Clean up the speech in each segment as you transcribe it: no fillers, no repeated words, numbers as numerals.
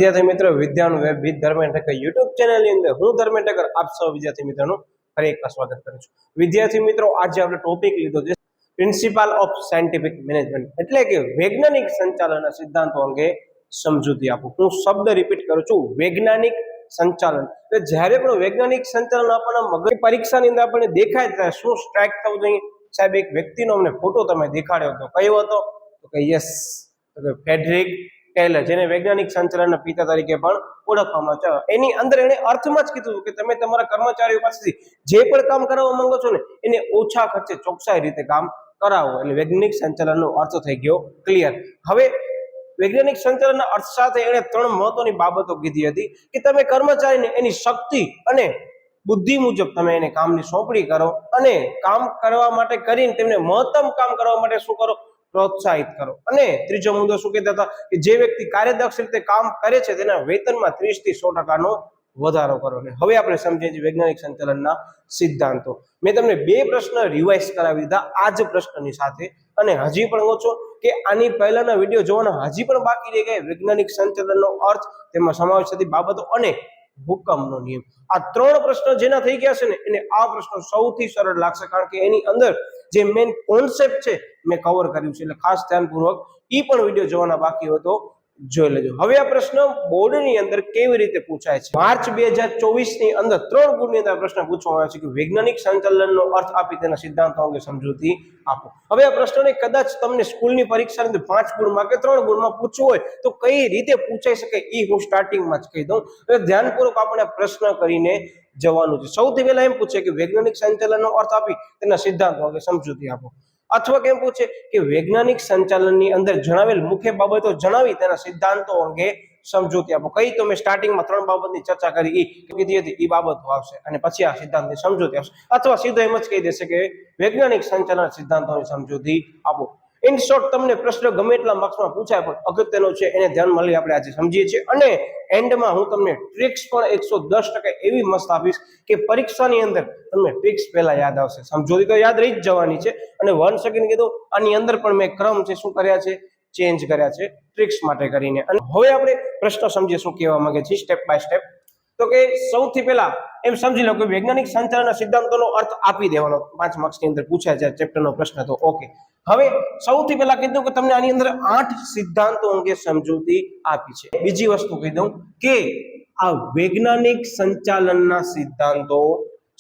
વિદ્યાર્થી મિત્રો વિદ્યાનું web with Dharmendra Thakkar YouTube ચેનલની અંદર હું ધર્મેન્દ્ર ઠક્કર આપ સૌ વિદ્યાર્થી મિત્રોનું ફરી એકવાર સ્વાગત કરું છું। વિદ્યાર્થી મિત્રો આજે આપણે ટોપિક લીધો છે પ્રિન્સિપલ ઓફ સાયન્ટિફિક મેનેજમેન્ટ એટલે કે વૈજ્ઞાનિક સંચાલનના સિદ્ધાંતો અંગે સમજૂતી આપું। હું શબ્દ રિપીટ કરું છું, વૈજ્ઞાનિક સંચાલન। એટલે જ્યારે પણ વૈજ્ઞાનિક સંચાલન આપણા મગજ પરીક્ષાની અંદર આપણને દેખાય ત્યારે શું સ્ટ્રાઇક થવું જોઈએ? સાહેબ એક વ્યક્તિનો અમને ફોટો તમે દેખાડ્યો હતો, કયો હતો? તો કે યસ, તો કે ફ્રેડરિક ટેલર, જેને વૈજ્ઞાનિક સંચાલનના પિતા તરીકે પણ ઓળખવામાં આવે। એની અંદર એને અર્થમાં જ કીધું કે તમે તમારા કર્મચારીઓ પાસેથી જે પણ કામ કરાવવા માંગો છો ને એને ઓછા ખર્ચે ચોકસાઈ રીતે કામ કરાવો। એટલે વૈજ્ઞાનિક સંચાલનનો અર્થ થઈ ગયો ક્લિયર। હવે વૈજ્ઞાનિક સંચાલનના અર્થ સાથે એણે ત્રણ મહત્વની બાબતો કીધી હતી કે તમે કર્મચારીને એની શક્તિ અને બુદ્ધિ મુજબ તમે એને કામની સોંપણી કરો અને કામ કરવા માટે કરીને તેમને મહત્તમ કામ કરવા માટે શું કરો? પ્રોત્સાહિત કરો। અને ત્રીજો મુદ્દો શું કહેતા હતા કે જે વ્યક્તિ કાર્યદક્ષ રીતે કામ કરે છે તેના વેતનમાં 30 થી 100% વધારો કરો। અને હવે આપણે સમજીએ છીએ વૈજ્ઞાનિક સંચાલનના સિદ્ધાંતો। મેં તમને બે પ્રશ્ન રિવાઇઝ કરાવી દીધા આ જ પ્રશ્નની સાથે, અને હજી પણ કહો છો કે આની પહેલાના વિડીયો જોવાના હજી પણ બાકી રહી ગયા। વૈજ્ઞાનિક સંચાલનનો અર્થ, તેમાં સમાવેશ થતી બાબતો અને હુકમનો નિયમ, આ ત્રણ પ્રશ્નો જેના થઈ ગયા છે ને એને આ પ્રશ્નો સૌથી સરળ લાગશે, કારણ કે એની અંદર જે મેઇન કોન્સેપ્ટ છે મેં કવર કર્યું છે। એટલે ખાસ ધ્યાનપૂર્વક ઈ પણ વિડીયો જોવાના બાકી હોય તો જોઈ લેજો। હવે આ પ્રશ્ન બોર્ડની અંદર કેવી રીતે પૂછાય છે? માર્ચ 2024 ની અંદર 3 ગુણની અંદર પ્રશ્ન પૂછવામાં આવ્યો છે કે વૈજ્ઞાનિક સંચાલનનો અર્થ આપી તેના સિદ્ધાંતો અંગે સમજૂતી આપો। હવે આ પ્રશ્નને કદાચ તમને સ્કૂલની પરીક્ષાની અંદર 5 ગુણમાં કે 3 ગુણમાં પૂછવું હોય તો કઈ રીતે પૂછાઈ શકે એ હું સ્ટાર્ટિંગમાં જ કહી દઉં। એટલે ધ્યાનપૂર્વક આપણે પ્રશ્ન કરીને જવાનું છે। સૌથી પહેલા એમ પૂછે કે વૈજ્ઞાનિક સંચાલનનો અર્થ આપી તેના સિદ્ધાંતો અંગે સમજૂતી આપો, અથવા કેમ પૂછે કે વૈજ્ઞાનિક સંચાલનની અંદર જણાવેલ મુખ્ય બાબતો જણાવી તેના સિદ્ધાંતો અંગે સમજૂતી આપો। કઈ તો મેં સ્ટાર્ટિંગમાં 3 બાબતની ચર્ચા કરી એ કીધી હતી, એ બાબતો આવશે અને પછી આ સિદ્ધાંતની સમજૂતી આવશે, અથવા સીધો એમ જ કહી દેશે કે વૈજ્ઞાનિક સંચાલન સિદ્ધાંતોની સમજૂતી આપો। ઇન શોર્ટ તમને પ્રશ્ન ગમે એટલા માર્ક્સમાં પૂછાય પણ અગત્યનો છે એને ધ્યાનમાં લઈ આપણે આજે સમજીએ છીએ। અને એન્ડમાં હું તમને ટ્રિક્સ પણ 110% એવી મસ્ત આપીશ કે પરીક્ષાની અંદર તમને ટ્રિક્સ પહેલા યાદ આવશે, સમજૂતી તો યાદ રહી જ જવાની છે। અને 1 સેકન્ડ કીધું, આની અંદર પણ મેં ક્રમ છે શું કર્યા છે? ચેન્જ કર્યા છે ટ્રિક્સ માટે કરીને। અને હવે આપણે પ્રશ્ન સમજીએ શું કહેવા માંગે છે સ્ટેપ બાય સ્ટેપ। તો કે સૌથી પહેલા એમ સમજી લો કે વૈજ્ઞાનિક સંચાલનના સિદ્ધાંતોનો અર્થ આપી દેવાનો, 5 માર્ક્સની અંદર પૂછાય છે ચેપ્ટરનો પ્રશ્ન તો ઓકે। હવે સૌથી પહેલા કીધું કે તમને આની અંદર 8 સિદ્ધાંતો અંગે સમજૂતી આપી છે। બીજી વસ્તુ કહી દઉં કે આ વૈજ્ઞાનિક સંચાલનના સિદ્ધાંતો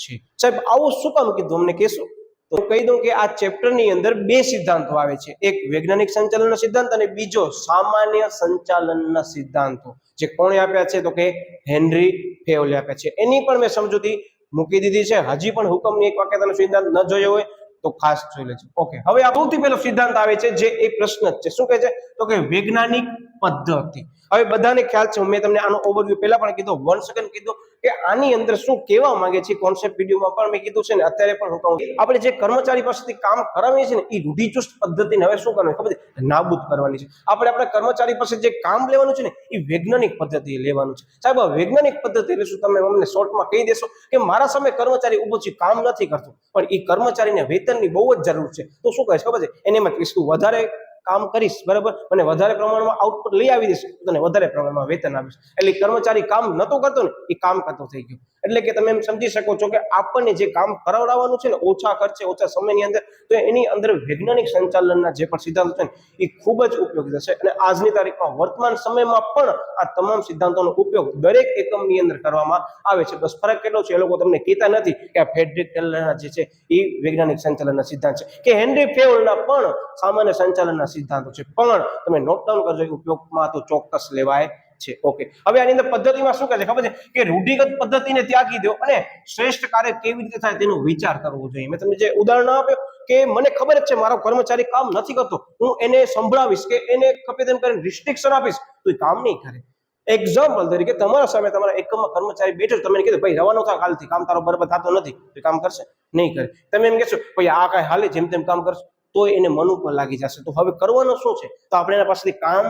છે। સાહેબ આવું શું કામ કીધું અમને કહેશો? તો કહી દઉં કે આ ચેપ્ટરની અંદર 2 સિદ્ધાંતો આવે છે, એક વૈજ્ઞાનિક સંચાલનનો સિદ્ધાંત અને બીજો સામાન્ય સંચાલનના સિદ્ધાંતો, જે કોણે આપ્યા છે? તો કે હેનરી ફેવલે આપ્યા છે। એની પણ મેં સમજૂતી મૂકી દીધી છે। હજી પણ હુકમની એક વાક્યતાનો સિદ્ધાંત ન જોયો હોય તો ખાસ જોઈ લેજો ઓકે। હવે આ સૌથી પહેલો સિદ્ધાંત આવે છે જે એક પ્રશ્ન જ છે, શું કહે છે? તો કે વૈજ્ઞાનિક પદ્ધતિ। હવે બધાને ખ્યાલ છે, મેં તમને આનો ઓવરવ્યુ પહેલા પણ કીધું, 1 સેકન્ડ કીધું કે આની અંદર શું કહેવા માંગે છે, કોન્સેપ્ટ વિડીયોમાં પણ મેં કીધું છે ને અત્યારે પણ હું કહું, આપણે જે કર્મચારી પાસેથી કામ કરાવીએ છીએ ને એ રૂઢિચુસ્ત પદ્ધતિને હવે શું કરવાની ખબર છે? નાબૂદ કરવાની છે। આપણે આપણા કર્મચારી પાસે જે કામ લેવાનું છે ને એ વૈજ્ઞાનિક પદ્ધતિએ લેવાનું છે। સાહેબ આ વૈજ્ઞાનિક પદ્ધતિ એટલે શું? તમે અમને શોર્ટમાં કહી દેશો કે મારા સામે કર્મચારી ઊભો છે, કામ નથી કરતો, પણ એ કર્મચારીને વેતનની બહુ જ જરૂર છે, તો શું કહે છે ખબર છે? એને એમ કહીશ તું વધારે કામ કરીશ, બરાબર, અને વધારે પ્રમાણમાં આઉટપુટ લઈ આવી દઈશ, તને વધારે પ્રમાણમાં વેતન આપીશ। એટલે કર્મચારી કામ નતો કરતો ને એ કામ કરતો થઈ ગયો। એટલે કે તમે એમ સમજી શકો છો કે આપણને જે કામ કરાવડાવવાનું છે ને ઓછા ખર્ચે ઓછા સમયની અંદર, તો એની અંદર વૈજ્ઞાનિક સંચાલનના જે પણ સિદ્ધાંતો છે ને એ ખૂબ જ ઉપયોગી થશે। અને આજની તારીખમાં વર્તમાન સમયમાં પણ આ તમામ સિદ્ધાંતોનો ઉપયોગ દરેક એકમની અંદર કરવામાં આવે છે। બસ ફરક કેટલો છે, એ લોકો તમને કહેતા નથી કે આ ફ્રેડરિક ટેલરના જે છે એ વૈજ્ઞાનિક સંચાલનના સિદ્ધાંત છે, કે હેનરી ફેવલના પણ સામાન્ય સંચાલનના સિદ્ધાંતો છે, પણ તમે નોટ ડાઉન કરજો, ઉપયોગમાં તો ચોક્કસ લેવાય છે ઓકે। હવે આની અંદર પદ્ધતિમાં શું કહે છે ખબર છે? કે રૂઢિગત પદ્ધતિને ત્યાગી દો અને શ્રેષ્ઠ કાર્ય કેવી રીતે થાય તેનો વિચાર કરવો જોઈએ। મેં તમને જે ઉદાહરણ આપ્યું કે મને ખબર જ છે મારો કર્મચારી કામ નથી કરતો, હું એને સંભળાવીશ કે એને ખપે તેમ કરીને રિસ્ટ્રિક્શન આપીશ તો એ કામ નહીં કરે। એક્ઝામ્પલ તરીકે તમારા સામે તમારા એકમમાં કર્મચારી બેઠો, તમે કીધું ભાઈ રવાનો થા કાલથી, કામ તારો બરાબર થતો નથી, તો કામ કરશે નહીં કરે। તમે એમ કહેશો ભાઈ આ કાંઈ હાલે જેમ તેમ કામ કરશે, તો એને મન ઉપર લાગી જશે। તો હવે કરવાનું શું છે? તો આપણે એના પાસેથી કામ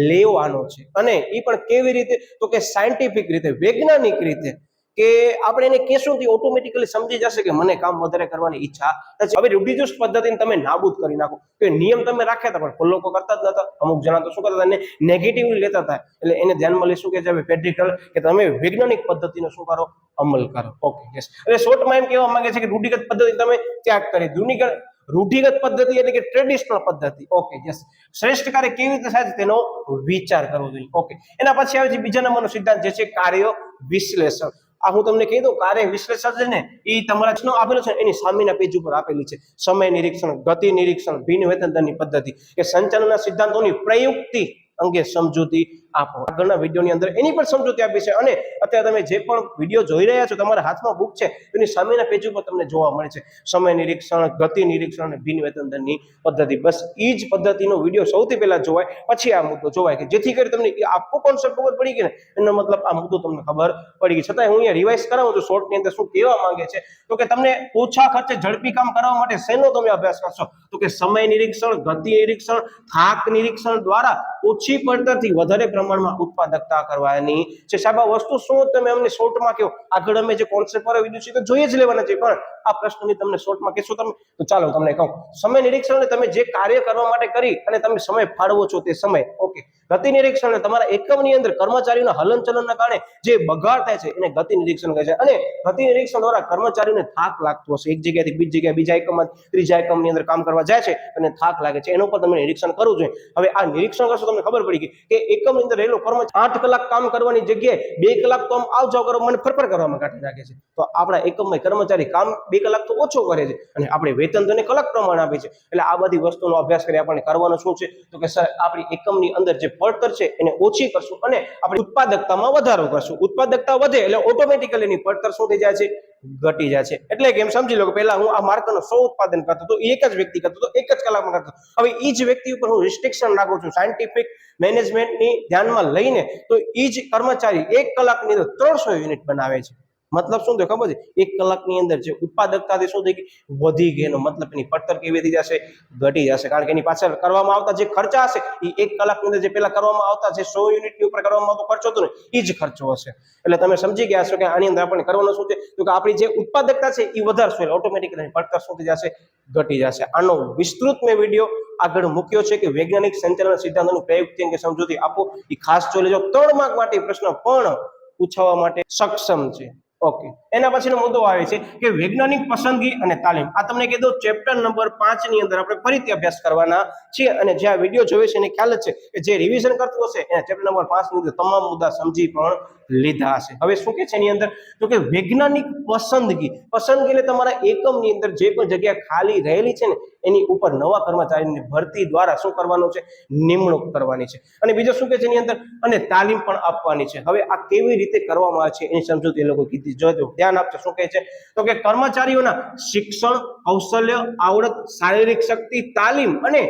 લેવાનો છે, અને એ પણ કેવી રીતે? તો કે સાયન્ટિફિક રીતે, વૈજ્ઞાનિક રીતે, કે આપણે એને કહેશું તો ઓટોમેટિકલી સમજી જશે કે મને કામ વધારે કરવાની ઈચ્છા નથી. હવે રૂઢિચુસ્ત પદ્ધતિને તમે નાબૂદ કરી નાખો કે નિયમ તમે રાખ્યા હતા પણ લોકો કરતા જ નતા. અમુક જણા તો શું કરતા હતા, નેગેટિવલી લેતા હતા. એટલે એને ધ્યાનમાં લઈ શું કે છે પેટ્રિકલ કે તમે વૈજ્ઞાનિક પદ્ધતિનો શું કરો, અમલ કરો. Okay yes. એટલે શોર્ટમાં એમ કહેવા માંગે છે કે રૂઢિગત પદ્ધતિ તમે ત્યાગ કરી. રૂઢિગત પદ્ધતિ એટલે કે ટ્રેડિશનલ પદ્ધતિ. Okay yes. શ્રેષ્ઠ કાર્ય કેવી રીતે થાય તેનો વિચાર કરવો જોઈએ. ઓકે. એના પછી આવે છે બીજા નંબરનો સિદ્ધાંત જે છે કાર્ય વિશ્લેષણ. આ હું તમને કહી દઉં, કાર્ય વિશ્લેષણ છે ને એ તમારા જ આપેલો છે એની સામેના પેજ ઉપર આપેલી છે. સમય નિરીક્ષણ, ગતિ નિરીક્ષણ, ભિન્ન વેતન દરની પદ્ધતિ કે સંચાલનના સિદ્ધાંતોની પ્રયુક્તિ અંગે સમજૂતી આપો. આગળના વિડીયોની અંદર એની પણ સમજૂતી આપી છે. અને અત્યારે તમે જે પણ વિડીયો જોઈ રહ્યા છો, તમારા હાથમાં બુક છે, એની સામેના પેજ ઉપર તમને જોવા મળે છે સમય નિરીક્ષણ, ગતિ નિરીક્ષણ અને ભિન્ન વેતન દરની પદ્ધતિ. બસ એ જ પદ્ધતિનો વિડીયો સૌથી પહેલા જોવાય, પછી આ મુદ્દો જોવાય, કે જેથી કરી તમને આખો કોન્સેપ્ટ ખબર પડી ગઈ ને, એનો મતલબ આ મુદ્દો તમને ખબર પડી ગઈ. છતાં હું અહીંયા રિવાઇઝ કરાવું તો શોર્ટની અંદર શું કહેવા માંગે છે તો કે તમને ઓછા ખર્ચે ઝડપી કામ કરવા માટે શેનો તમે અભ્યાસ કરશો તો કે સમય નિરીક્ષણ, ગતિ નિરીક્ષણ, થાક નિરીક્ષણ દ્વારા ઓછી પડતરથી વધારે પ્રમાણમાં ઉત્પાદકતા કરવાની છે. સાહેબ આ વસ્તુ શું તમે અમને શોર્ટમાં કહો. આગળ અમે જે કોન્સેપ્ટ પર વિડીયો છે તો જોઈએ જ લેવાના છે, પણ આ પ્રશ્નની તમને શોર્ટમાં કહેશો તમે તો ચાલો તમને કહું. સમય નિરીક્ષણ તમે જે કાર્ય કરવા માટે કરી અને તમે સમય ફાળવો છો તે સમય. ઓકે. ગતિ નિરીક્ષણ તમારા એકમની અંદર કર્મચારીઓના હલનચલનના કારણે જે બગાડ થાય છે એને ગતિ નિરીક્ષણ કહે છે. અને ગતિ નિરીક્ષણ દ્વારા કર્મચારીઓને થાક લાગતો હશે, એક જગ્યાએથી બીજી જગ્યાએ, બીજા એકમમાં ત્રીજા એકમની અંદર કામ કરવા જાય છે અને થાક લાગે છે, એનું પણ તમે નિરીક્ષણ કરવું જોઈએ. હવે આ નિરીક્ષણ કરશો તમને ખબર પડી ગઈ કે એકમની અંદર રહેલો કર્મચારી 8 કલાક કામ કરવાની જગ્યાએ 2 કલાક તો આમ આવ જાવ કરવા મને ફરફર કરવામાં કાઢી નાખે છે. તો આપણા એકમમાં કર્મચારી કામ 2 કલાક તો ઓછો કરે છે અને આપણે વેતન તેને કલાક પ્રમાણે આપે છે. એટલે આ બધી વસ્તુનો અભ્યાસ કરી આપણને કરવાનું શું છે તો કે સર આપણી એકમની અંદર જે પડતર છે એને ઓછી કરશું અને આપણે ઉત્પાદકતામાં વધારો કરશું. ઉત્પાદકતા વધે એટલે ઓટોમેટિકલી એની પડતર શું થઈ જાય છે, ઘટી જાય છે. એટલે કે એમ સમજી લો કે પહેલા હું આ માર્કરનો 100 ઉત્પાદન કરતો તો એક જ વ્યક્તિ કરતો તો એક જ કલાકમાં કરતો. હવે એ જ વ્યક્તિ ઉપર હું રિસ્ટ્રિક્શન નાખું છું સાયન્ટિફિક મેનેજમેન્ટની ધ્યાનમાં લઈને, તો એ જ કર્મચારી 1 કલાકની અંદર 300 યુનિટ બનાવે છે. મતલબ શું થયું ખબર છે, 1 કલાકની અંદર જે ઉત્પાદકતાથી શું થઈ ગઈ, વધી ગઈ. એનો મતલબ એની પડતર કેવી થઈ જશે, ઘટી જશે. કારણ કે એની પાછળ કરવામાં આવતા જે ખર્ચા હશે એ 1 કલાકની અંદર જે પેલા કરવામાં આવતા જે 100 યુનિટની ઉપર કરવામાં આવતો ખર્ચો હતો ને એ જ ખર્ચો હશે. એટલે તમે સમજી ગયા છો કે આની અંદર આપણને કરવાનું શું છે તો કે આપણી જે ઉત્પાદકતા છે એ વધારશું એટલે ઓટોમેટિકલી પડતર શું થઈ જશે, ઘટી જશે. આનો વિસ્તૃત મેં વિડીયો આગળ મૂક્યો છે કે વૈજ્ઞાનિક સંચાલન સિદ્ધાંતોની પ્રયુક્તિ અંગે સમજૂતી આપો. એ ખાસ જોઈ લેજો. 3 માર્ક માટે પ્રશ્ન પણ પૂછવા માટે સક્ષમ છે. ઓકે. એના પછીનો મુદ્દો આવે છે કે વૈજ્ઞાનિક પસંદગી અને તાલીમ. આ તમને કીધું ચેપ્ટર નંબર 5 ની અંદર આપણે ફરીથી અભ્યાસ કરવાના છીએ અને જે આ વિડીયો જોવે છે એને ખ્યાલ જ છે કે જે રિવિઝન કરતું હશે એને ચેપ્ટર નંબર 5 ની અંદર તમામ મુદ્દા સમજી પણ લીધા હશે. હવે શું કે છે એની અંદર તો કે વૈજ્ઞાનિક પસંદગી એટલે તમારા એકમની અંદર જે પણ જગ્યા ખાલી રહેલી છે ને એની ઉપર નવા કર્મચારીની ભરતી દ્વારા શું કરવાનું છે, નિમણૂક કરવાની છે. અને બીજું શું કે છે એની અંદર અને તાલીમ પણ આપવાની છે. હવે આ કેવી રીતે કરવામાં આવે છે એની સમજૂતી એ લોકો કીધી. જોજો, ધ્યાન આપજો. શું કહે છે તો કે કર્મચારીઓના શિક્ષણ, કૌશલ્ય, આવડત, શારીરિક શક્તિ, તાલીમ અને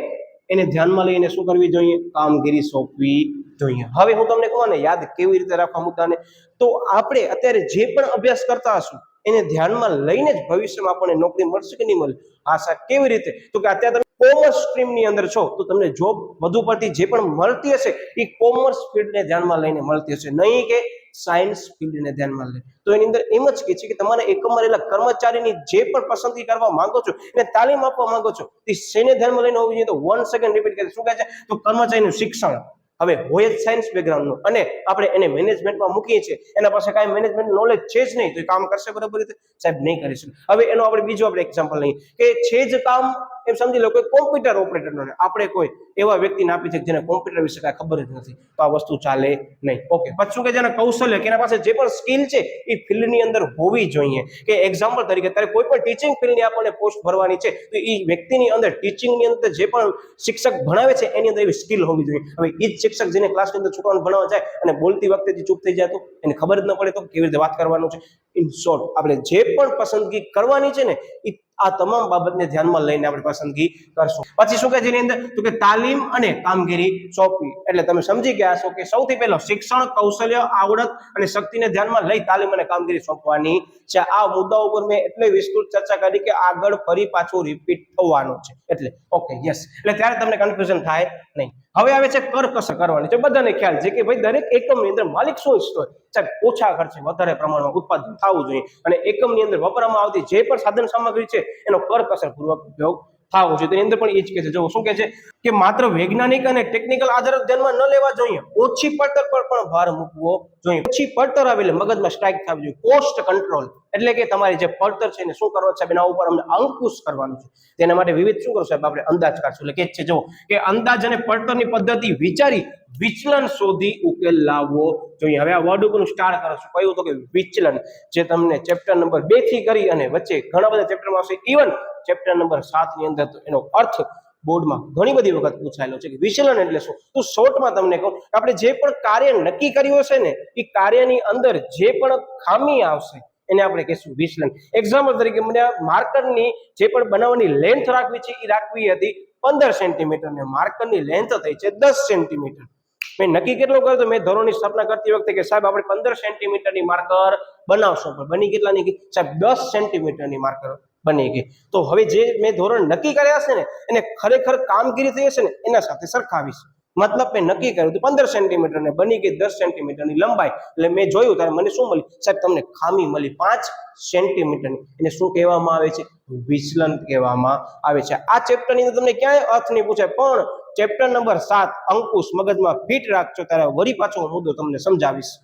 એને ધ્યાનમાં લઈને શું કરવી જોઈએ, કામગીરી સોંપવી જોઈએ. હવે હું તમને કહું ને યાદ કેવી રીતે રાખવા મુદ્દાને, તો આપણે અત્યારે જે પણ અભ્યાસ કરતા હશું એને ધ્યાનમાં લઈને જ ભવિષ્યમાં આપણને નોકરી મળશે કે નહીં મળે. હા સાહેબ, કેવી રીતે તો કે અત્યારે તમે કોમર્સ સ્ટ્રીમની અંદર છો તો તમને જોબ વધુ પડતી જે પણ મળતી હશે એ કોમર્સ ફિલ્ડને ધ્યાનમાં લઈને મળતી હશે, નહીં કે સાયન્સ ફિલ્ડને ધ્યાનમાં લઈને. તો એની અંદર એમ જ કહે છે કે તમારા એકમમાં રહેલા કર્મચારીની જે પણ પસંદગી કરવા માંગો છો એને તાલીમ આપવા માંગો છો એ શેને ધ્યાનમાં લઈને હોવી જોઈએ તો 1 સેકન્ડ રિપીટ કરે. શું કહે છે તો કર્મચારીનું શિક્ષણ. હવે હોય જ સાયન્સ બેકગ્રાઉન્ડનું અને આપણે એને મેનેજમેન્ટમાં મૂકીએ છીએ, એના પાસે કાંઈ મેનેજમેન્ટ નોલેજ છે જ નહીં તો એ કામ કરશે બરાબર રીતે? સાહેબ નહીં કરી શકે. હવે એનો આપણે બીજો એક્ઝામ્પલ લઈએ કે છે જ કામ એમ સમજી લો કોઈ કોમ્પ્યુટર ઓપરેટરનો આપણે કોઈ એવા વ્યક્તિને આપી છે જેને કોમ્પ્યુટર વિશે કાંઈ ખબર જ નથી, તો આ વસ્તુ ચાલે નહીં. ઓકે. પછી શું કે જેના કૌશલ્ય કે એના પાસે જે પણ સ્કિલ છે એ ફિલ્ડની અંદર હોવી જોઈએ. કે એક્ઝામ્પલ તરીકે ત્યારે કોઈ પણ ટીચિંગ ફિલ્ડની આપણને પોસ્ટ ભરવાની છે તો એ વ્યક્તિની અંદર ટીચિંગની અંદર જે પણ શિક્ષક ભણાવે છે એની અંદર એવી સ્કિલ હોવી જોઈએ. હવે એ જ શિક્ષક જેને ક્લાસની અંદર છોકરાઓને ભણાવવા જાય અને બોલતી વખતે જે ચૂપ થઈ જાય તો એને ખબર જ ન પડે તો કેવી રીતે વાત કરવાનું છે. ઇન શોર્ટ આપણે જે પણ પસંદગી કરવાની છે ને એ આ તમામ બાબતને ધ્યાનમાં લઈને આપણે પસંદગી કરશું. પછી શું કહે છે એની અંદર તો કે તાલીમ અને કામગીરી સોંપવી. એટલે તમે સમજી ગયા છો કે સૌથી પહેલો શિક્ષણ, કૌશલ્ય, આવડત અને શક્તિને ધ્યાનમાં લઈ તાલીમ અને કામગીરી સોંપવાની છે. આ મુદ્દા ઉપર મેં એટલે વિસ્તૃત ચર્ચા કરી કે આગળ ફરી પાછું રિપીટ થવાનું છે એટલે. Okay yes. એટલે ત્યારે તમને કન્ફ્યુઝન થાય નહીં. હવે આવે છે કરકસર કરવાની છે. બધાને ખ્યાલ છે કે ભાઈ દરેક એકમની અંદર માલિક શું ઈચ્છતો હોય? સાહેબ ઓછા ખર્ચે વધારે પ્રમાણમાં ઉત્પાદન થવું જોઈએ અને એકમની અંદર વપરાવામાં આવતી જે પણ સાધન સામગ્રી છે એનો કરકસર પૂર્વક ઉપયોગ થવો જોઈએ. તેની અંદર પણ એ જ કહે છે, જો શું કહે છે કે માત્ર વૈજ્ઞાનિક અને ટેકનિકલ આધાર ધ્યાનમાં ન લેવા જોઈએ, ઓછી પડતર પર પણ ભાર મૂકવો જોઈએ. ઓછી પડતર આવે એટલે મગજમાં સ્ટ્રાઇક થવી જોઈએ. કોસ્ટ કંટ્રોલ એટલે કે તમારી જે પડતર છે એને શું કરવાનું સાહેબ, એના ઉપર અમને અંકુશ કરવાનું છે. તેના માટે વિવિધ શું કરવું સાહેબ, આપણે અંદાજ કાઢશું. એટલે કે છે જો કે અંદાજ અને પડતરની પદ્ધતિ વિચારી વિચલન શોધી ઉકેલ લાવવો જોઈએ. હવે આ વર્ડ ઉપર સ્ટાર્ટ કરો છું, કયું તો કે વિચલન, જે તમને ચેપ્ટર નંબર 2 થી કરી અને વચ્ચે ઘણા બધા ચેપ્ટરમાં આવશે, ઇવન ચેપ્ટર નંબર 7 ની અંદર તો એનો અર્થ બોર્ડમાં ઘણી બધી વખત પૂછાયેલો છે કે વિચલન એટલે શું. તો શોર્ટમાં તમને કહું, આપણે જે પણ કાર્ય નક્કી કર્યું હશે ને એ કાર્યની અંદર જે પણ ખામી આવશે એને આપણે કહીશું વિચલન. એક્ઝામ્પલ તરીકે મને માર્કરની જે પણ બનાવવાની લેન્થ રાખવી છે એ રાખવી હતી 15 સેન્ટીમીટર ને માર્કરની લેન્થ થઈ છે 10 સેન્ટીમીટર. મેં નક્કી કેટલો કર્યો તો મેં ધોરણની સ્થાપના કરતી વખતે કે સાહેબ આપણે 15 સેન્ટીમીટરની માર્કર બનાવશું, પણ બની કેટલાની ગઈ સાહેબ 10 સેન્ટીમીટરની માર્કર બની ગઈ. તો હવે જે મેં ધોરણ નક્કી કર્યા હશે ને એને ખરેખર કામગીરી થઈ હશે ને એના સાથે સરખાવીશ. મતલબ મેં નક્કી કર્યું હતું 15 સેન્ટીમીટર ને બની ગઈ 10 સેન્ટીમીટરની લંબાઈ, એટલે મેં જોયું ત્યારે મને શું મળી સાહેબ, તમને ખામી મળી 5 સેન્ટીમીટરની. એને શું કહેવામાં આવે છે? વિચલન કહેવામાં આવે છે. આ ચેપ્ટરની અંદર તમને ક્યાંય અર્થ નહીં પૂછાય, પણ ચેપ્ટર નંબર 7 અંકુશ મગજમાં ફિટ રાખજો ત્યારે વળી પાછો મુદ્દો તમને સમજાવીશ.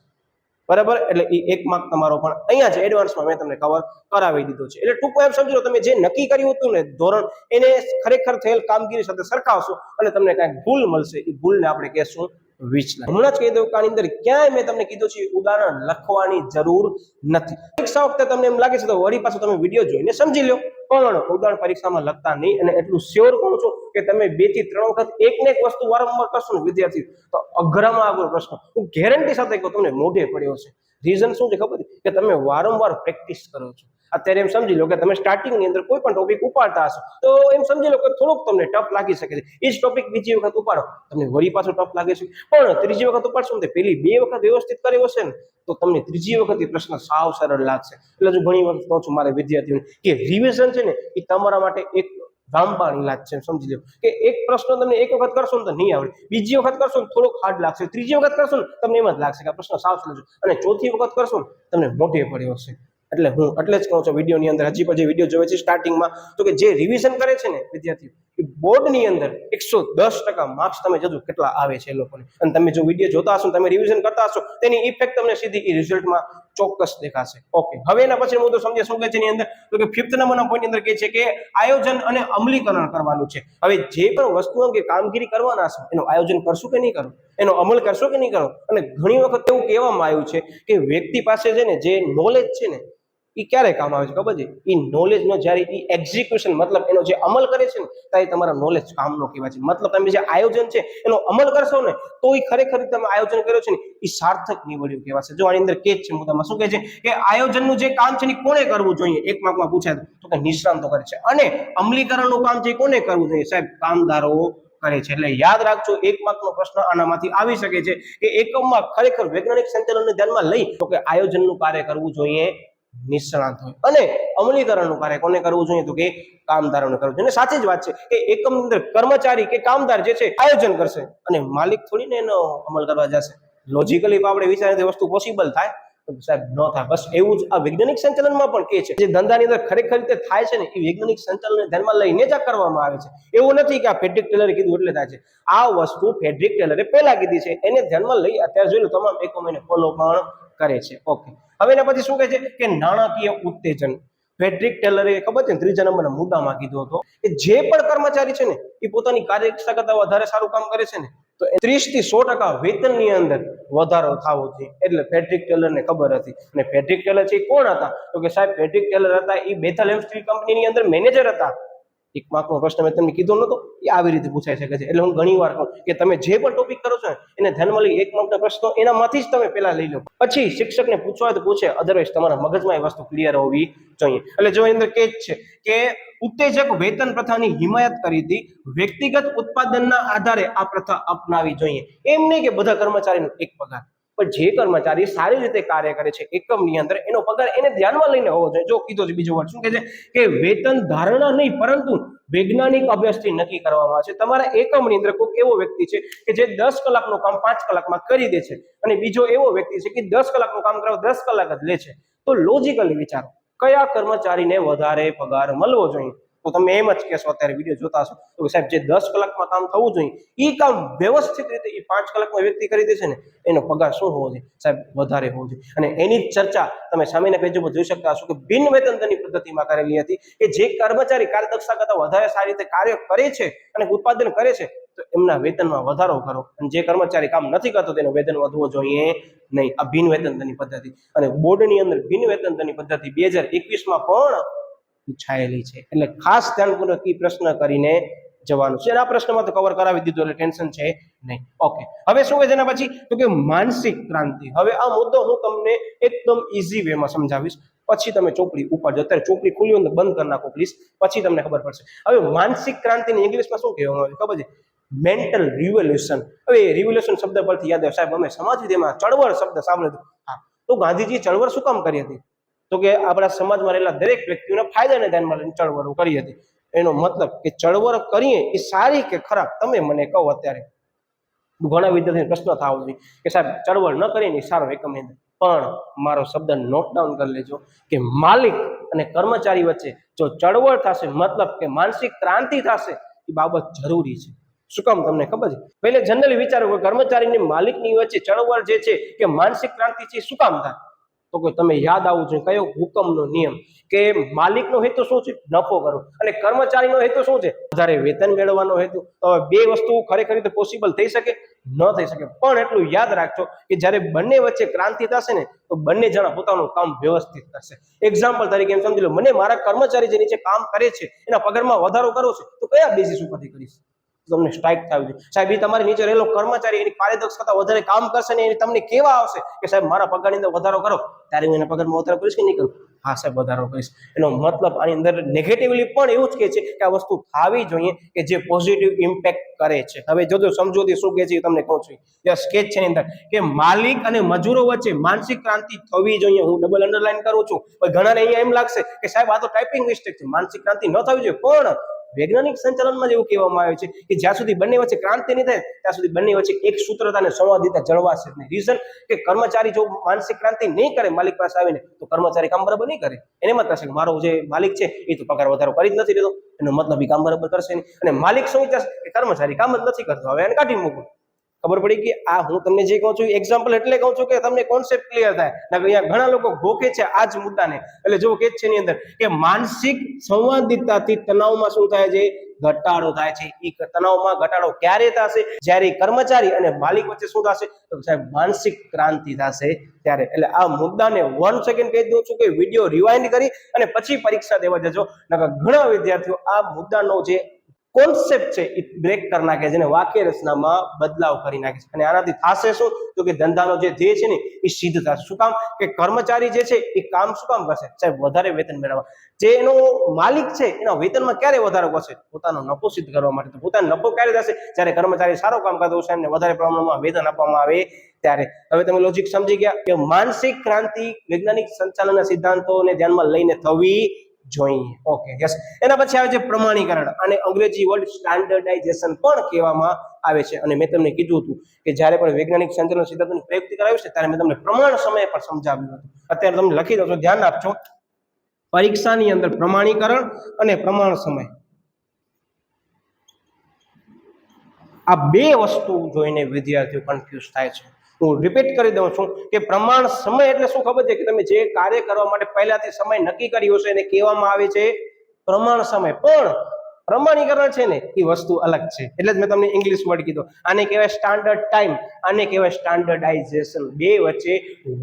બરાબર, એટલે એ એક માર્ક તમારો પણ અહીંયા છે એડવાન્સમાં મેં તમને કવર કરાવી દીધો છે. એટલે ટૂંકમાં એમ સમજો તમે જે નક્કી કર્યું હતું ને ધોરણ, એને ખરેખર થયેલ કામગીરી સાથે સરખાવશો અને તમને કાંઈક ભૂલ મળશે, એ ભૂલને આપણે કહેશું વિચલન. હમણાં જ કહી દઉં કે આની અંદર ક્યાંય મેં તમને કીધું છે ઉદાહરણ લખવાની જરૂર નથી. પરીક્ષા વખતે તમને એમ લાગે છે તો વળી પાછું તમે વિડીયો જોઈને સમજી લો, પણ ઉદાહરણ પરીક્ષામાં લખતા નહીં. અને એટલું શ્યોર કહું છું કે તમે 2 થી 3 વખત એકને એક વસ્તુ વારંવાર કરશો ને વિદ્યાર્થી, તો અઘરામાં અઘરો પ્રશ્ન હું ગેરંટી સાથે કહું તમને મોઢે પડ્યો છે. રીઝન શું છે ખબર છે? કે તમે વારંવાર પ્રેક્ટિસ કરો છો. અત્યારે એમ સમજી લો કે તમે સ્ટાર્ટિંગની અંદર કોઈ પણ ટોપિક ઉપાડતા હશો તો એમ સમજી લો કે થોડુંક તમને ટફ લાગી શકે છે. એ જ ટોપિક બીજી વખત ઉપાડો તમને વળી પાછો ટફ લાગે છે, પણ ત્રીજી વખત ઉપાડશો ને પેલી 2 વખત વ્યવસ્થિત કર્યો હશે ને તો તમને ત્રીજી વખત એ પ્રશ્ન સાવ સરળ લાગશે. એટલે જો ઘણી વખત કહું છું મારે વિદ્યાર્થીઓને કે રિવિઝન છે ને એ તમારા માટે એક રામબાણ ઇલાજ છે. સમજી લો કે એક પ્રશ્ન તમને એક વખત કરશો ને તો નહીં આવડે, બીજી વખત કરશો ને થોડોક હાર્ડ લાગશે, ત્રીજી વખત કરશો ને તમને એમ જ લાગશે કે આ પ્રશ્ન સાવ સરળ છે, અને ચોથી વખત કરશો ને તમને મોઢે પડ્યો હશે. એટલે હું એટલે જ કહું છું વિડીયોની અંદર હજી પણ જે વિડીયો જોવે છે સ્ટાર્ટિંગમાં, તો કે જે રિવિઝન કરે છે ને વિદ્યાર્થીઓ એ બોર્ડની અંદર 110% માર્ક્સ તમે જોજો કેટલા આવે છે એ લોકોને. અને તમે જો વિડીયો જોતા હશો, તમે રિવિઝન કરતા હશો, તેની ઇફેક્ટ તમને સીધી એ રિઝલ્ટમાં ચોક્કસ દેખાશે. ઓકે, હવે એના પછી હું તો સમજે શું કહે છે એની અંદર, તો કે 5th નંબરના પોઈન્ટ અંદર કહે છે કે આયોજન અને અમલીકરણ કરવાનું છે. હવે જે પણ વસ્તુઓ કે કામગીરી કરવાના હશે એનું આયોજન કરશું કે નહીં કરો, એનો અમલ કરશો કે નહીં કરો. અને ઘણી વખત એવું કહેવામાં આવ્યું છે કે વ્યક્તિ પાસે છે ને જે નોલેજ છે ને એ ક્યારે કામ આવે છે ખબર છે? એ નોલેજ નો જ્યારે એ એક્ઝિક્યુશન મતલબ એનો જે અમલ કરે છે ને ત્યારે તમારા નોલેજ કામનો કહેવાય છે. મતલબ તમે જે આયોજન છે એનો અમલ કરશો ને તો એ ખરેખર તમે આયોજન કર્યો છે ને એ સાર્થક નીવડ્યું કહેવાશે. જો આની અંદર કે છે મુદ્દામાં શું કહે છે કે આયોજનનું જે કામ છે એ કોને કરવું જોઈએ? એક માર્કમાં પૂછાય તો કે નિષ્ણાંતો કરે છે. અને અમલીકરણનું કામ છે કોને કરવું જોઈએ? સાહેબ કામદારો કરે છે. એટલે યાદ રાખજો એક માર્કનો પ્રશ્ન આનામાંથી આવી શકે છે કે એકમમાં ખરેખર વૈજ્ઞાનિક સંચાલનને ધ્યાનમાં લઈ તો કે આયોજનનું કાર્ય કરવું જોઈએ નિષ્ણાંત હોય, અને અમલીકરણનું કાર્ય કોને કરવું જોઈએ? તો કે કામદારોને કરવું જોઈએ. સાચી જ વાત છે કે એકમની અંદર કર્મચારી કે કામદાર જે છે આયોજન કરશે અને માલિક થોડી ને એનો અમલ કરવા જશે. લોજિકલી આપણે વિચારીએ વસ્તુ પોસિબલ થાય સાહેબ ન થાય. બસ એવું જ આ વૈજ્ઞાનિક સંચાલનમાં પણ કે છે જે ધંધાની અંદર ખરેખર રીતે થાય છે ને એ વૈજ્ઞાનિક સંચાલનને ધ્યાનમાં લઈને જ કરવામાં આવે છે. એવું નથી કે આ ફેડરિક ટેલરે કીધું એટલે થાય છે. આ વસ્તુ ફેડરિક ટેલરે પહેલા કીધી છે, એને ધ્યાનમાં લઈ અત્યારે જોઈ લો તમામ એકમો એને ફોલો પણ કરે છે. ઓકે, હવે એના પછી શું કહે છે કે નાણાકીય ઉત્તેજન. ફેડરિક ટેલરે ખબર છે 3જા નંબરના મુદ્દામાં કીધું હતું કે જે પણ કર્મચારી છે ને એ પોતાની કાર્યક્ષમતા કરતા વધારે સારું કામ કરે છે ને તો 30 થી 100% વેતનની અંદર વધારો થવો જોઈએ. એટલે ફેડરિક ટેલરને ખબર હતી. અને ફેડરિક ટેલર છે એ કોણ હતા? તો કે સાહેબ ફેડરિક ટેલર હતા એ બેથલ હેમ સ્ટીલ કંપનીની અંદર મેનેજર હતા. એક માર્કનો પ્રશ્ન મેં તમને કીધો નતો, એ આવી રીતે પૂછાઈ શકે છે. એટલે હું ઘણી વાર કહું કે તમે જે પણ ટોપિક કરો છો એને ધ્યાનમાં લઈ એક માર્કના પ્રશ્નો એનામાંથી જ તમે પહેલા લઈ લો, પછી શિક્ષકને પૂછવા હોય તો પૂછે, અધરવાઇઝ તમારા મગજમાં એ વસ્તુ ક્લિયર હોવી જોઈએ. એટલે જો એની અંદર કે છે કે ઉત્તેજક વેતન પ્રથાની હિમાયત કરી હતી, વ્યક્તિગત ઉત્પાદનના આધારે આ પ્રથા અપનાવી જોઈએ. એમ નહીં કે બધા કર્મચારીનો એક પગાર. પણ જે કર્મચારી સારી રીતે કાર્ય કરે છે એકમની અંદર એનો પગાર એને ધ્યાનમાં લઈને હોવો જોઈએ. જો કીધો છે બીજો વર્ડ શું કહે છે કે વેતન ધારણા નહીં પરંતુ વૈજ્ઞાનિક અભ્યાસથી નક્કી કરવામાં આવે છે. તમારા એકમની અંદર કોઈ એવો વ્યક્તિ છે કે જે 10 કલાકનું કામ 5 કલાકમાં કરી દે છે અને બીજો એવો વ્યક્તિ છે કે 10 કલાકનું કામ કરે 10 કલાક જ લે છે, તો લોજિકલી વિચારો કયા કર્મચારીને વધારે પગાર મળવો જોઈએ? તો તમે એમ જ કહેશો અત્યારે વિડીયો જોતા હશો તો સાહેબ જે 10 કલાકમાં કામ થવું જોઈએ એ કામ વ્યવસ્થિત રીતે એ 5 કલાકમાં વ્યક્તિ કરી દે છે ને એનો પગાર શું હોવો જોઈએ? સાહેબ વધારે હોવો જોઈએ. અને એની જ ચર્ચા તમે સામેના પેજ ઉપર જોઈ શકતા હશો કે બિન વેતન દરની પદ્ધતિમાં કરેલી હતી કે જે કર્મચારી કાર્યદક્ષતા કરતા વધારે સારી રીતે કાર્ય કરે છે અને ઉત્પાદન કરે છે તો એમના વેતનમાં વધારો કરો, અને જે કર્મચારી કામ નથી કરતો તેનું વેતન વધવું જોઈએ નહીં. આ બિન વેતન દરની પદ્ધતિ અને બોર્ડની અંદર બિન વેતન દરની પદ્ધતિ 2021માં પણ પૂછાયેલી છે, એટલે ખાસ ધ્યાનપૂર્વક એ પ્રશ્ન કરીને જવાનું છે. આ પ્રશ્નમાં તો કવર કરાવી દીધું એટલે ટેન્શન છે નહીં. ઓકે, હવે શું છે એના પછી તો કે માનસિક ક્રાંતિ. હવે આ મુદ્દો હું તમને એકદમ ઈઝી વેમાં સમજાવીશ, પછી તમે ચોપડી ઉપર જો અત્યારે ચોપડી ખુલી હોય તો બંધ કરી નાખો પ્લીઝ, પછી તમને ખબર પડશે. હવે માનસિક ક્રાંતિને ઇંગ્લિશમાં શું કહેવામાં આવે ખબર છે? Mental revolution. હવે રિવોલ્યુશન શબ્દ પરથી યાદ આવે સાહેબ અમે સમાજ વિદ્યામાં ચળવળ શબ્દ સાંભળ્યો. હા, તો ગાંધીજી ચળવળ શું કામ કરી હતી? તો કે આપણા સમાજમાં રહેલા દરેક વ્યક્તિઓના ફાયદાને ધ્યાનમાં લઈને ચળવળો કરી હતી. એનો મતલબ કે ચળવળ કરીએ એ સારી કે ખરાબ તમે મને કહો. અત્યારે ઘણા વિદ્યાર્થીઓને પ્રશ્ન થવો જોઈએ કે સાહેબ ચળવળ ન કરીએ એ સારો એકમ અંદર, પણ મારો શબ્દ નોટ ડાઉન કરી લેજો કે માલિક અને કર્મચારી વચ્ચે જો ચળવળ થશે મતલબ કે માનસિક ક્રાંતિ થશે એ બાબત જરૂરી છે. શું કામ તમને ખબર છે? પહેલે જનરલી વિચારો કે કર્મચારીની માલિકની વચ્ચે ચળવળ જે છે કે માનસિક ક્રાંતિ છે શું કામ થાય? તો કે તમે યાદ આવવું જોઈએ કયો હુકમનો નિયમ કે માલિકનો હેતુ શું છે? નફો કરવો, અને કર્મચારીનો હેતુ શું છે? વધારે વેતન મેળવવાનો હેતુ. હવે બે વસ્તુ ખરેખર રીતે પોસિબલ થઈ શકે? ન થઈ શકે. પણ એટલું યાદ રાખજો કે જ્યારે બંને વચ્ચે ક્રાંતિ થશે ને તો બંને જણા પોતાનું કામ વ્યવસ્થિત કરશે. એક્ઝામ્પલ તરીકે એમ સમજી લો મને મારા કર્મચારી જે નીચે કામ કરે છે એના પગારમાં વધારો કરવો છે તો કયા બેઝિસ ઉપરથી કરીશ? તમને સ્ટ્રાઇક થવી જોઈએ સાહેબ એ તમારી નીચે રહેલો કર્મચારી એની કાર્યદક્ષતા વધારે કામ કરશે ને તમને કેવા આવશે કે સાહેબ મારા પગારની અંદર વધારો કરો, ત્યારે હું એના પગારમાં વધારો કરીશ કે નહીં કરું? હા સાહેબ વધારો કરીશ. એનો મતલબ આની અંદર નેગેટિવલી પણ એવું જ કહે છે કે આ વસ્તુ થવી જોઈએ કે જે પોઝિટિવ ઇમ્પેક્ટ કરે છે. હવે જોજો સમજોતી શું કહે છે એ તમને કહું છું. યસ સ્કેચ છે એની અંદર કે માલિક અને મજૂરો વચ્ચે માનસિક ક્રાંતિ થવી જોઈએ. હું ડબલ અંડરલાઈન કરું છું. ઘણાને અહીંયા એમ લાગશે કે સાહેબ આ તો ટાઈપિંગ મિસ્ટેક છે, માનસિક ક્રાંતિ ન થવી જોઈએ, પણ વૈજ્ઞાનિક સંચાલનમાં એવું કહેવામાં આવે છે કે જ્યાં સુધી બંને વચ્ચે ક્રાંતિ નહીં થાય ત્યાં સુધી બંને વચ્ચે એક સૂત્રતા અને સંવાદિતા જળવાશે નહીં. રીઝન કે કર્મચારી જો માનસિક ક્રાંતિ નહીં કરે માલિક પાસે આવીને તો કર્મચારી કામ બરાબર નહીં કરે. એને મત થશે કે મારો જે માલિક છે એ તો પગાર વધારો કરી જ નથી દેતો, એનો મતલબ એ કામ બરાબર કરશે નહીં. અને માલિક શું વિચારશે કે કર્મચારી કામ જ નથી કરતો, હવે એને કાઢી મૂકો. ખબર પડી કે આ હું તમને જે કહું છું એક્ઝામ્પલ એટલે કહું છું કે તમને કોન્સેપ્ટ ક્લિયર થાય. અહીંયા ઘણા લોકો ગોખે છે આ જ મુદ્દાને. એટલે જો કે છે એની અંદર કે માનસિક સંવાદિતાથી તણાવમાં શું થાય છે? ઘટાડો થાય છે. એ તણાવમાં ઘટાડો ક્યારે થશે? જ્યારે કર્મચારી અને માલિક વચ્ચે શું થશે? તો સાહેબ માનસિક ક્રાંતિ થશે ત્યારે. એટલે આ મુદ્દાને 1 સેકન્ડ કહી દઉં છું કે વિડીયો રિવાઇન્ડ કરી અને પછી પરીક્ષા દેવા જજો. નકર ઘણા વિદ્યાર્થીઓ આ મુદ્દાનો જે કોન્સેપ્ટ છે એ બ્રેક કરી નાખે છે અને વાક્ય રચનામાં બદલાવ કરી નાખે છે. અને આનાથી થશે શું? તો કે ધંધાનો જે ધ્યેય છે ને એ સિદ્ધ થશે. શું કામ? કે કર્મચારી જે છે એ કામ શું કામ કરશે? સાહેબ વધારે વેતન મેળવવા. જે એનો માલિક છે એના વેતનમાં ક્યારે વધારો કરશે? પોતાનો નફો સિદ્ધ કરવા માટે. તો પોતાનો નફો ક્યારે થશે? જ્યારે કર્મચારી સારો કામ કરતો હશે એમને વધારે પ્રમાણમાં વેતન આપવામાં આવે ત્યારે. હવે તમે લોજિક સમજી ગયા કે માનસિક ક્રાંતિ વૈજ્ઞાનિક સંચાલનના સિદ્ધાંતોને ધ્યાનમાં લઈને થવી જોઈએ. Okay yes. એના પછી આવે છે પ્રમાણીકરણ, અને અંગ્રેજી વર્ડ સ્ટાન્ડર્ડાઇઝેશન પણ કહેવામાં આવે છે. અને મેં તમને કીધું હતું કે જ્યારે પણ વૈજ્ઞાનિક સંચાલન સિદ્ધાંતોની પ્રયુક્તિ કરાવી છે ત્યારે મેં તમને પ્રમાણ સમય પર સમજાવ્યું હતું. અત્યારે તમને લખી દઉં છું, ધ્યાન આપજો. પરીક્ષાની અંદર પ્રમાણીકરણ અને પ્રમાણ સમય આ બે વસ્તુ જોઈને વિદ્યાર્થીઓ કન્ફ્યુઝ થાય છે. હું રિપીટ કરી દઉં છું કે પ્રમાણ સમય એટલે શું ખબર છે? કે તમે જે કાર્ય કરવા માટે પહેલાથી સમય નક્કી કર્યો છે એને કહેવામાં આવે છે પ્રમાણ સમય. પણ પ્રમાણીકરણ છે ને એ વસ્તુ અલગ છે. એટલે જ મેં તમને ઇંગ્લિશ વર્ડ કીધો. આને કહેવાય સ્ટાન્ડર્ડ ટાઈમ, આને કહેવાય સ્ટાન્ડર્ડાઇઝેશન. બે વચ્ચે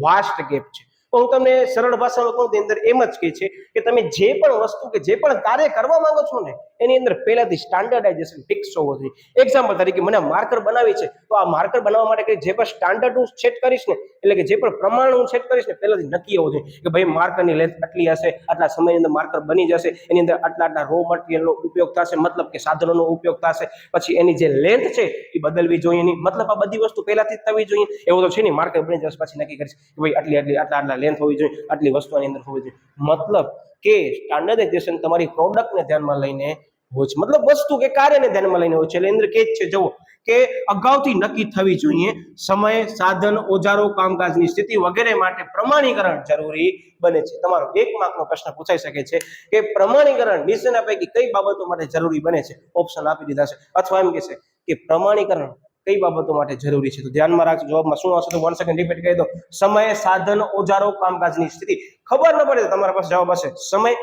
વાસ્ટ ગેપ છે. હું તમને સરળ ભાષામાં કહું તેની અંદર એમ જ કહે છે કે તમે જે પણ વસ્તુ કે જે પણ કાર્ય કરવા માંગો છો ને એની અંદર પહેલાથી સ્ટાન્ડર્ડાઇઝેશન ફિક્સ હોવો જોઈએ. એક્ઝામ્પલ તરીકે મને માર્કર બનાવી છે તો આ માર્કર બનાવવા માટે જે પણ સ્ટાન્ડર્ડ હું સેટ કરીશ ને એટલે કે જે પણ પ્રમાણ હું સેટ કરીશ ને પહેલાથી નક્કી હોવું જોઈએ કે ભાઈ માર્કરની લેન્થ આટલી હશે, આટલા સમયની અંદર માર્કર બની જશે, એની અંદર આટલા રો મટીરિયલનો ઉપયોગ થશે, મતલબ કે સાધનોનો ઉપયોગ થશે, પછી એની જે લેન્થ છે એ બદલવી જોઈએ નહીં, મતલબ આ બધી વસ્તુ પહેલાથી જ થવી જોઈએ. એવું તો છે નહીં માર્કર બની જશે પછી નક્કી કરીશ કે ભાઈ આટલા લેન્થ હોવી જોઈએ, આટલી વસ્તુ આની અંદર હોવી જોઈએ. મતલબ કે સ્ટાન્ડર્ડાઇઝેશન તમારી પ્રોડક્ટને ધ્યાનમાં લઈને હોય છે, મતલબ વસ્તુ કે કાર્યને ધ્યાનમાં લઈને હોય છે. એટલે અંદર કે છે જુઓ કે અગાઉથી નક્કી થવી જોઈએ સમય, સાધન, ઓજારો, કામકાજની સ્થિતિ વગેરે માટે પ્રમાણીકરણ જરૂરી બને છે. તમારો 1 માર્કનો પ્રશ્ન પૂછાઈ શકે છે કે પ્રમાણીકરણ નીચેના પૈકી કઈ બાબતો માટે જરૂરી બને છે? ઓપ્શન આપી દીધા છે. અથવા એમ કહેશે કે પ્રમાણીકરણ કઈ બાબતો માટે જરૂરી છે? તો ધ્યાનમાં રાખજો જવાબમાં શું આવશે. તો 1 સેકન્ડ રિપીટ કરી દો. સમય, સાધન, ઓજારો, કામકાજની સ્થિતિ. ખબર ન પડે તો તમારા પાસે જવાબ હશે સમય,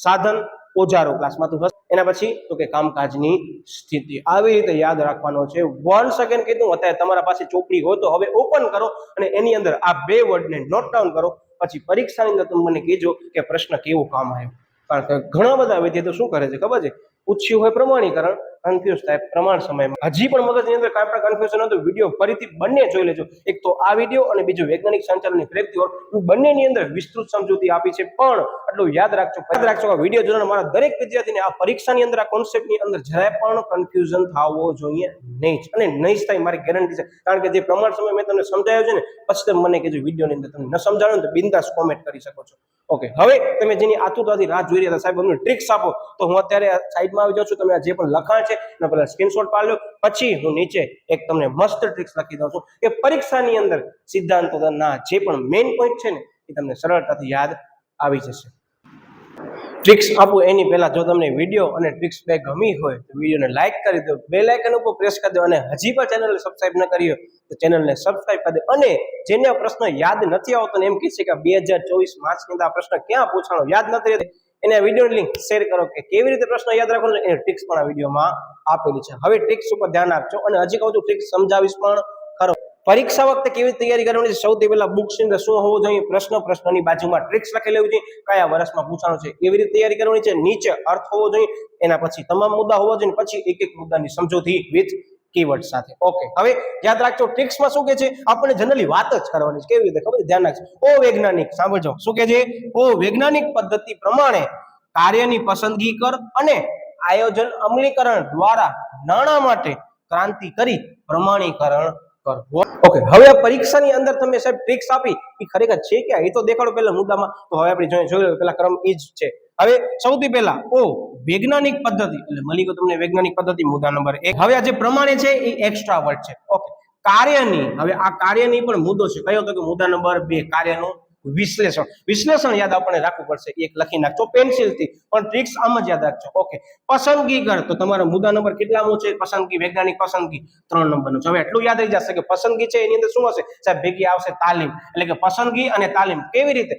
સાધન, ઓજારો. ક્લાસમાં તો એના પછી તો કે કામકાજની સ્થિતિ. આવી રીતે યાદ રાખવાનો છે. 1 સેકન્ડ કીધું. અત્યારે તમારા પાસે ચોપડી હોય તો હવે ઓપન કરો અને એની અંદર આ 2 વર્ડને નોટ ડાઉન કરો. પછી પરીક્ષાની અંદર તમે મને કહેજો કે પ્રશ્ન કેવો કામ આવ્યો. કારણ કે ઘણા બધા વિદ્યાર્થીઓ શું કરે છે ખબર છે, પૂછ્યું હોય પ્રમાણીકરણ, કન્ફ્યુઝ થાય પ્રમાણ સમયમાં. હજી પણ મગજની અંદર કાંઈ પણ કન્ફ્યુઝન હતું વિડીયો ફરીથી બંને જોઈ લેજો. એક તો આ વિડીયો અને બીજો વૈજ્ઞાનિક સંચાલનની પ્રેક્ટિસ. હું બંનેની અંદર વિસ્તૃત સમજૂતી આપી છે. પણ આટલું યાદ રાખજો આ વિડીયો જોનાર મારા દરેક વિદ્યાર્થીને આ પરીક્ષાની અંદર આ કોન્સેપ્ટની અંદર જરાય પણ કન્ફ્યુઝન થવો જોઈએ નહીં જ. અને નહીં જ થાય મારી ગેરંટી છે. કારણ કે જે પ્રમાણ સમય મેં તમને સમજાવ્યો છે ને પછી તમે મને કહેજો વિડીયોની અંદર તમને ન સમજાવ્યું તો બિંદાસ કોમેન્ટ કરી શકો છો. ઓકે, હવે તમે જેની આતુરતાથી રાહ જોઈ રહ્યા હતા સાહેબ અમને ટ્રિક્સ આપો, તો હું અત્યારે સાઈડમાં આવી જાઉં છું. તમે આ જે પણ લખાણ છે એના પહેલા સ્ક્રીનશોટ પાડી લો. પછી હું નીચે એક તમને મસ્ત ટ્રિક્સ લખી દઉં છું કે પરીક્ષાની અંદર સિદ્ધાંતોના જે પણ મેઇન પોઈન્ટ છે ને એ તમને સરળતાથી યાદ આવી જશે. ટ્રિક્સ આપું એની પહેલા જો તમને વિડીયો અને ટ્રિક્સ બે ગમી હોય તો વિડીયોને લાઈક કરી દો, બેલ આઇકન ઉપર પ્રેસ કરી દો, અને હજી પણ ચેનલને સબસ્ક્રાઇબ ન કરી હોય તો ચેનલને સબસ્ક્રાઇબ કરી દો. અને જેને આ પ્રશ્ન યાદ નથી આવતો ને એમ કહે છે કે 2024 માર્ચની અંદર આ પ્રશ્ન ક્યાં પૂછાણો યાદ નથી રહેતો, એને આ વિડીયોની લિંક શેર કરો કે કેવી રીતે પ્રશ્ન યાદ રાખવાનો એની ટ્રિક્સ પણ આ વિડીયોમાં આપેલી છે. હવે ટ્રિક્સ ઉપર ધ્યાન આપજો અને હજી કહું છું ટ્રિક્સ સમજાવીશ પણ ખરો. પરીક્ષા વખતે કેવી તૈયારી કરવાની છે? સૌથી પહેલા બુક્સની અંદર શું હોવું જોઈએ? પ્રશ્નની બાજુમાં ટ્રિક્સ લખેલી હોવી જોઈએ, કયા વર્ષમાં પૂછાણું છે એવી રીતે તૈયારી કરવાની છે. નીચે અર્થ હોવો જોઈએ, એના પછી તમામ મુદ્દા હોવા જોઈએ, પછી એક એક મુદ્દાની સમજૂતી વિથ કીવર્ડ સાથે. ઓકે, હવે યાદ રાખજો ટ્રિક્સમાં શું કે છે, આપણે જનરલી વાત જ કરવાની છે. કેવી રીતે ખબર? ધ્યાન રાખજો. ઓ વૈજ્ઞાનિક, સાંભળજો શું કે છે, ઓ વૈજ્ઞાનિક પદ્ધતિ પ્રમાણે કાર્યની પસંદગી કર અને આયોજન અમલીકરણ દ્વારા નાણાં માટે ક્રાંતિ કરી પ્રમાણીકરણ. ઓકે, હવે પરીક્ષાની અંદર તમે સાહેબ ટ્રિક્સ આપી એ ખરેખર છે કે એ તો દેખાડો પહેલા મુદ્દામાં. તો હવે આપણે જોઈ પેલા ક્રમ ઈ જ છે. હવે સૌથી પહેલા ઓ વૈજ્ઞાનિક પદ્ધતિ એટલે મળી ગયો તમને વૈજ્ઞાનિક પદ્ધતિ મુદ્દા નંબર 1. હવે આ જે પ્રમાણે છે એ એક્સ્ટ્રા વર્ડ છે. ઓકે, કાર્યની, હવે આ કાર્યની પણ મુદ્દો છે. કયો તો કે મુદ્દા નંબર 2 કાર્યનું વિશ્લેષણ યાદ આપણને રાખવું પડશે. એક લખી નાખજો પેન્સિલથી, પણ ટ્રિક્સ આમ જ યાદ રાખજો. ઓકે, પસંદગી કર તો તમારો મુદ્દા નંબર કેટલામો છે? પસંદગી, વૈજ્ઞાનિક પસંદગી 3 નંબરનો છે. હવે એટલું યાદ રહી જશે કે પસંદગી છે એની અંદર શું હશે સાહેબ? ભેગી આવશે તાલીમ, એટલે કે પસંદગી અને તાલીમ કેવી રીતે?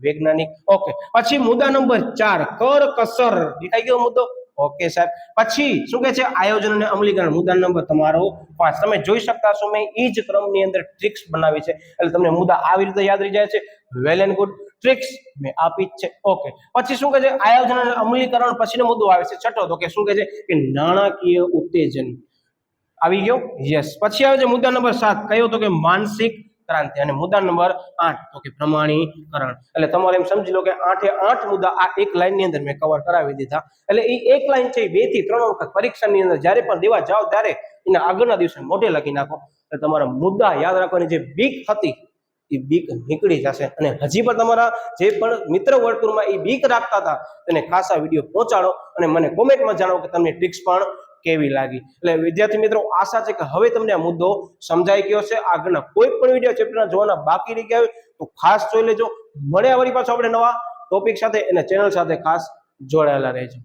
વૈજ્ઞાનિક. ઓકે, પછી મુદ્દા નંબર 4 કર કસર. દેખાઈ ગયો મુદ્દો? ઓકે સાહેબ. પછી શું કે છે? આયોજન અને અમલીકરણ મુદ્દા નંબર તમારો 5. તમે જોઈ શકતા છો મેં એ જ ક્રમની અંદર ટ્રિક્સ બનાવી છે એટલે તમને મુદ્દા આવી રીતે યાદ રહી જાય છે. વેલ એન્ડ ગુડ, ટ્રિક્સ મેં આપી જ છે. ઓકે, પછી શું કહે છે? આયોજન અને અમલીકરણ પછીનો મુદ્દો આવે છે 6. તો કે શું કહે છે કે નાણાકીય ઉત્તેજન. આવી ગયો? યસ. પછી આવે છે મુદ્દા નંબર 7. કયો તો કે માનસિક ક્રાંતિ. અને મુદ્દા નંબર 8 તો કે પ્રમાણીકરણ. એટલે તમારે એમ સમજી લો કે 8 મુદ્દા આ એક લાઈન ની અંદર મેં કવર કરાવી દીધા. એટલે એ એક લાઈન છે 2 થી 3 વખત પરીક્ષાની અંદર જ્યારે પણ દેવા જાઓ ત્યારે એના આગળના દિવસે મોઢે લખી નાખો. એટલે તમારા મુદ્દા યાદ રાખવાની જે બીક હતી એ બીક નીકળી જશે. અને હજી પણ તમારા જે પણ મિત્ર વર્તુળમાં એ બીક રાખતા હતા તેને ખાસ આ વિડીયો પહોંચાડો અને મને કોમેન્ટમાં જણાવો કે તમને ટ્રિક્સ પણ કેવી લાગી. એટલે વિદ્યાર્થી મિત્રો, આશા છે કે હવે તમને આ મુદ્દો સમજાઈ ગયો છે. આગળના કોઈ પણ વિડીયો ચેપ્ટરના જોવાના બાકી રહી ગયા હોય તો ખાસ જોઈ લેજો. મળ્યા વળી પાછો આપણે નવા ટોપિક સાથે અને ચેનલ સાથે ખાસ જોડાયેલા રહેજો.